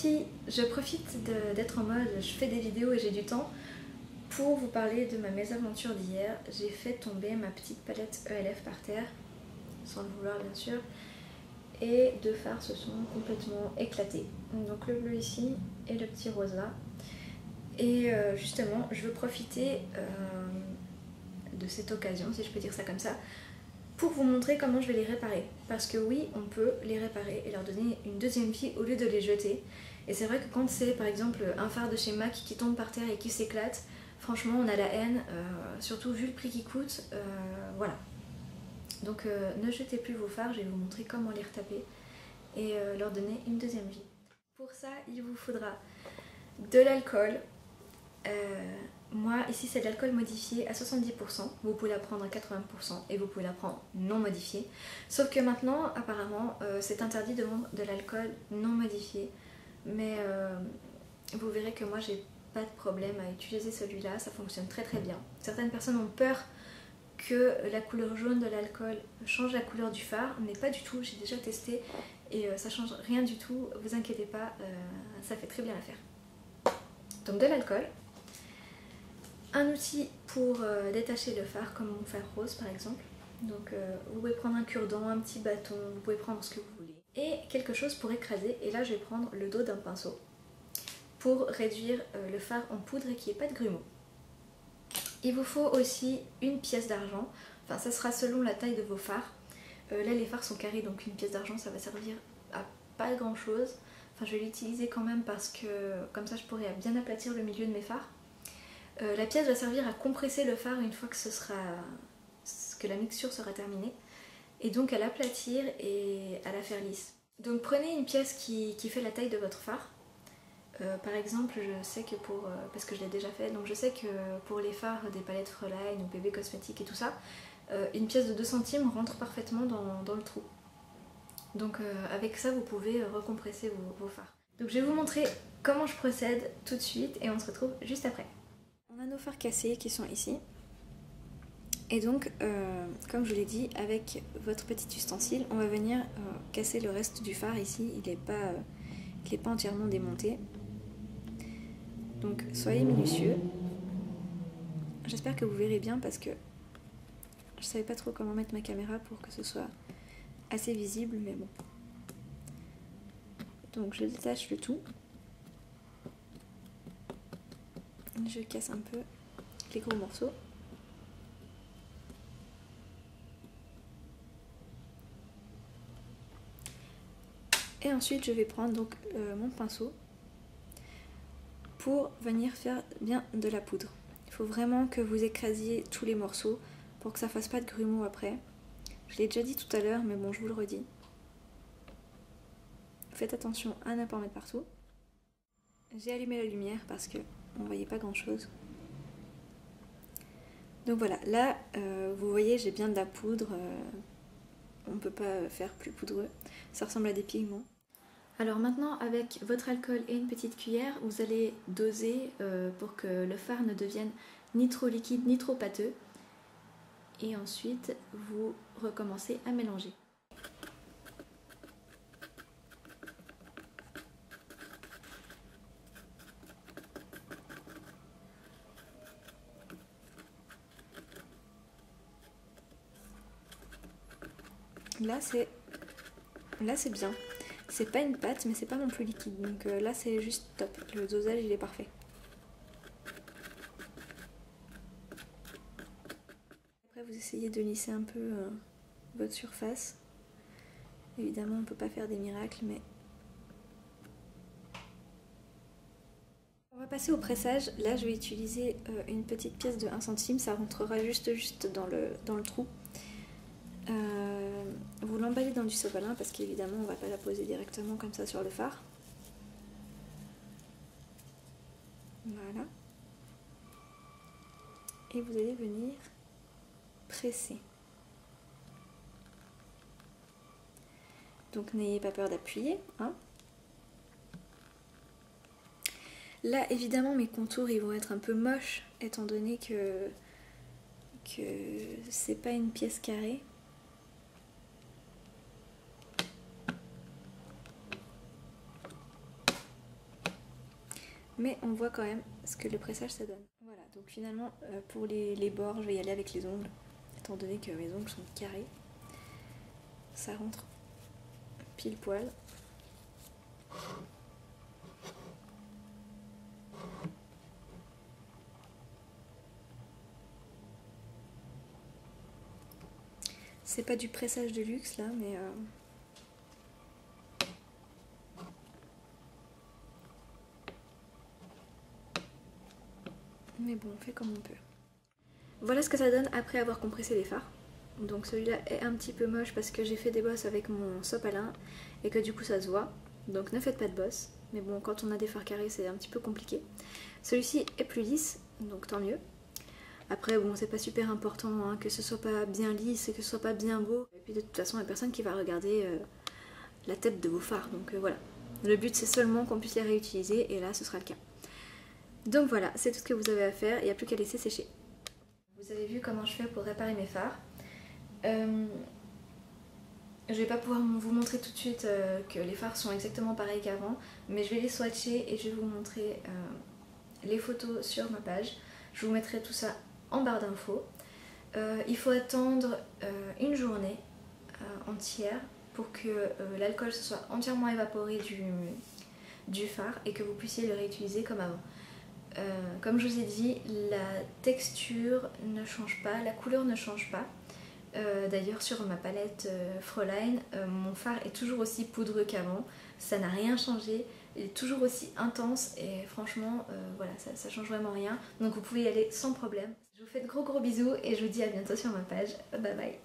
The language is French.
filles, je profite d'être en mode je fais des vidéos et j'ai du temps pour vous parler de ma mésaventure d'hier. J'ai fait tomber ma petite palette ELF par terre, sans le vouloir bien sûr, et deux fards se sont complètement éclatés. Donc le bleu ici et le petit rose là. Et justement, je veux profiter de cette occasion, si je peux dire ça comme ça, pour vous montrer comment je vais les réparer. Parce que oui, on peut les réparer et leur donner une deuxième vie au lieu de les jeter. Et c'est vrai que quand c'est par exemple un fard de chez MAC qui tombe par terre et qui s'éclate, franchement on a la haine, surtout vu le prix qui coûte, voilà. Donc ne jetez plus vos fards, je vais vous montrer comment les retaper et leur donner une deuxième vie. Pour ça, il vous faudra de l'alcool. Moi ici c'est de l'alcool modifié à 70%, vous pouvez la prendre à 80% et vous pouvez la prendre non modifiée. Sauf que maintenant apparemment c'est interdit de vendre de l'alcool non modifié. Mais vous verrez que moi j'ai pas de problème à utiliser celui-là, ça fonctionne très très bien. Certaines personnes ont peur que la couleur jaune de l'alcool change la couleur du fard, mais pas du tout, j'ai déjà testé et ça change rien du tout, vous inquiétez pas, ça fait très bien l'affaire. Donc de l'alcool, un outil pour détacher le fard comme mon fer rose par exemple, donc vous pouvez prendre un cure-dent, un petit bâton, vous pouvez prendre ce que vous voulez. Et quelque chose pour écraser, et là je vais prendre le dos d'un pinceau pour réduire le fard en poudre et qu'il n'y ait pas de grumeaux. Il vous faut aussi une pièce d'argent, enfin ça sera selon la taille de vos fards. Là les fards sont carrés donc une pièce d'argent ça va servir à pas grand chose. Enfin je vais l'utiliser quand même parce que comme ça je pourrais bien aplatir le milieu de mes fards. La pièce va servir à compresser le fard une fois que la mixture sera terminée. Et donc à l'aplatir et à la faire lisse. Donc prenez une pièce qui fait la taille de votre fard. Par exemple, je sais que parce que je l'ai déjà fait, donc je sais que pour les fards des palettes Freeline ou bébé cosmétique et tout ça, une pièce de 2 centimes rentre parfaitement dans le trou. Donc avec ça, vous pouvez recompresser vos fards. Donc je vais vous montrer comment je procède tout de suite et on se retrouve juste après. On a nos fards cassés qui sont ici. Et donc, comme je l'ai dit, avec votre petit ustensile, on va venir casser le reste du fard ici. Il n'est pas entièrement démonté. Donc, soyez minutieux. J'espère que vous verrez bien parce que je savais pas trop comment mettre ma caméra pour que ce soit assez visible, mais bon. Donc, je détache le tout. Je casse un peu les gros morceaux. Et ensuite je vais prendre donc mon pinceau pour venir faire bien de la poudre. Il faut vraiment que vous écrasiez tous les morceaux pour que ça fasse pas de grumeaux après. Je l'ai déjà dit tout à l'heure mais bon je vous le redis. Faites attention à ne pas en mettre partout. J'ai allumé la lumière parce que on voyait pas grand chose. Donc voilà, là vous voyez j'ai bien de la poudre, on peut pas faire plus poudreux, ça ressemble à des pigments. Alors maintenant avec votre alcool et une petite cuillère, vous allez doser pour que le fard ne devienne ni trop liquide ni trop pâteux. Et ensuite vous recommencez à mélanger. Là c'est bien. C'est pas une pâte mais c'est pas non plus liquide. Donc là c'est juste top. Le dosage il est parfait. Après vous essayez de lisser un peu votre surface. Évidemment on peut pas faire des miracles mais... On va passer au pressage. Là je vais utiliser une petite pièce de 1 centime. Ça rentrera juste dans le trou. Vous l'emballez dans du sopalin parce qu'évidemment on va pas la poser directement comme ça sur le fard. Voilà. Et vous allez venir presser. Donc n'ayez pas peur d'appuyer, hein. Là évidemment mes contours ils vont être un peu moches étant donné que c'est pas une pièce carrée. mais on voit quand même ce que le pressage ça donne. Voilà, donc finalement pour les bords je vais y aller avec les ongles, étant donné que mes ongles sont carrés. Ça rentre pile poil. C'est pas du pressage de luxe là, mais bon, on fait comme on peut. Voilà ce que ça donne après avoir compressé les fards. Donc celui-là est un petit peu moche parce que j'ai fait des bosses avec mon sopalin et que du coup ça se voit. Donc ne faites pas de bosses. Mais bon, quand on a des fards carrés, c'est un petit peu compliqué. Celui-ci est plus lisse, donc tant mieux. Après, bon, c'est pas super important hein, que ce soit pas bien lisse et que ce soit pas bien beau. Et puis de toute façon, il n'y a personne qui va regarder la tête de vos fards. Donc voilà. Le but, c'est seulement qu'on puisse les réutiliser et là, ce sera le cas. Donc voilà, c'est tout ce que vous avez à faire. Il n'y a plus qu'à laisser sécher. Vous avez vu comment je fais pour réparer mes fards. Je vais pas pouvoir vous montrer tout de suite que les fards sont exactement pareils qu'avant, mais je vais les swatcher et je vais vous montrer les photos sur ma page. Je vous mettrai tout ça en barre d'infos. Il faut attendre une journée entière pour que l'alcool se soit entièrement évaporé du fard et que vous puissiez le réutiliser comme avant. Comme je vous ai dit, la texture ne change pas, la couleur ne change pas. D'ailleurs sur ma palette Fräulein, mon fard est toujours aussi poudreux qu'avant, ça n'a rien changé, il est toujours aussi intense et franchement voilà, ça change vraiment rien, donc vous pouvez y aller sans problème. Je vous fais de gros bisous et je vous dis à bientôt sur ma page, bye bye.